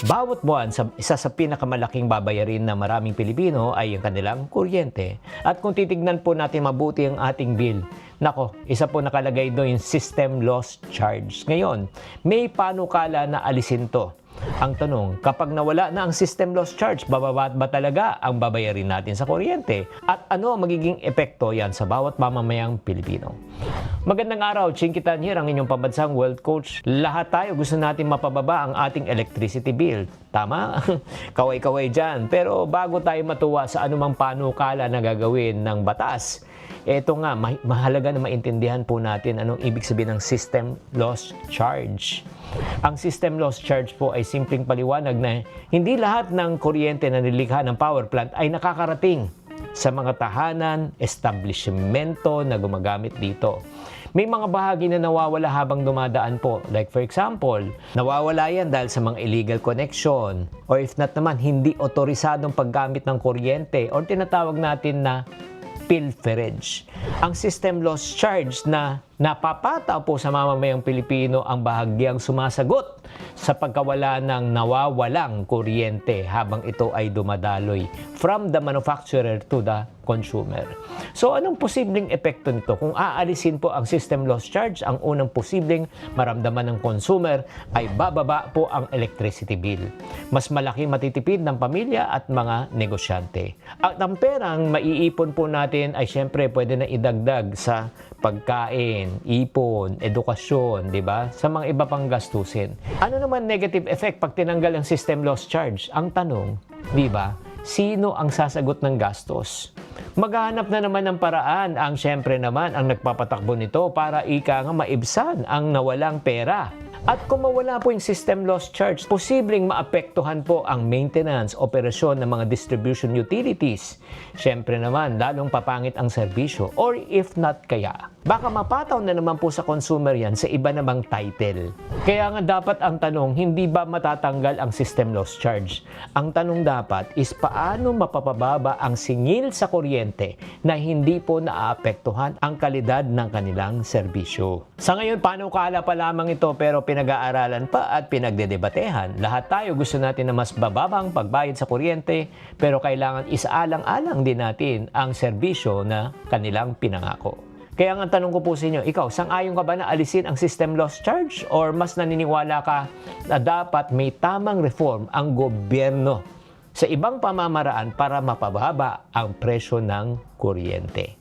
Bawat buwan, isa sa pinakamalaking babayarin ng maraming Pilipino ay ang kanilang kuryente. At kung titignan po natin mabuti ang ating bill, nako, isa po nakalagay doon yung system loss charge. Ngayon, may panukala na alisin to. Ang tanong, kapag nawala na ang system loss charge, bababa ba talaga ang babayarin natin sa kuryente? At ano ang magiging epekto yan sa bawat mamamayang Pilipino? Magandang araw, Chinkitan here, ang inyong pambansang wealth coach. Lahat tayo gusto natin mapababa ang ating electricity bill. Tama? Kaway-kaway dyan. Pero bago tayo matuwa sa anumang panukala na gagawin ng batas, eto nga, mahalaga na maintindihan po natin anong ibig sabihin ng system loss charge. Ang system loss charge po ay simpleng paliwanag na hindi lahat ng kuryente na nilikha ng power plant ay nakakarating sa mga tahanan, establishmento na gumagamit dito. May mga bahagi na nawawala habang dumadaan po. Like for example, nawawala yan dahil sa mga illegal connection or if not naman, hindi otorisadong paggamit ng kuryente or tinatawag natin na pilferage. Ang system loss charge na napapataw po sa mamamayang Pilipino ang bahagyang sumasagot sa pagkawala ng nawawalang kuryente habang ito ay dumadaloy from the manufacturer to the consumer. So anong posibleng epekto nito? Kung aalisin po ang system loss charge, ang unang posibleng maramdaman ng consumer ay bababa po ang electricity bill. Mas malaki matitipid ng pamilya at mga negosyante. At ang perang maiipon po natin ay syempre pwede na idagdag sa pagkain, ipon, edukasyon, di ba? Sa mga iba pang gastusin. Ano naman negative effect pag tinanggal ang system loss charge? Ang tanong, di ba? Sino ang sasagot ng gastos? Maghahanap na naman ng paraan ang syempre naman ang nagpapatakbo nito para ika nga maibsan ang nawalang pera. At kung mawala po yung system loss charge, posibleng maapektuhan po ang maintenance, operasyon ng mga distribution utilities. Siyempre naman, lalong papangit ang serbisyo. Or if not kaya, baka mapataw na naman po sa consumer yan sa iba namang title. Kaya nga dapat ang tanong, hindi ba matatanggal ang system loss charge? Ang tanong dapat is paano mapapababa ang singil sa kuryente na hindi po naaapektuhan ang kalidad ng kanilang serbisyo. Sa ngayon, panukala pa lamang ito pero pinag-aaralan pa at pinagdedebatehan. Lahat tayo gusto natin na mas bababang pagbayad sa kuryente pero kailangan isaalang-alang din natin ang serbisyo na kanilang pinangako. Kaya ang tanong ko po sa inyo, ikaw, sang-ayon ka ba na alisin ang system loss charge or mas naniniwala ka na dapat may tamang reform ang gobyerno sa ibang pamamaraan para mapababa ang presyo ng kuryente?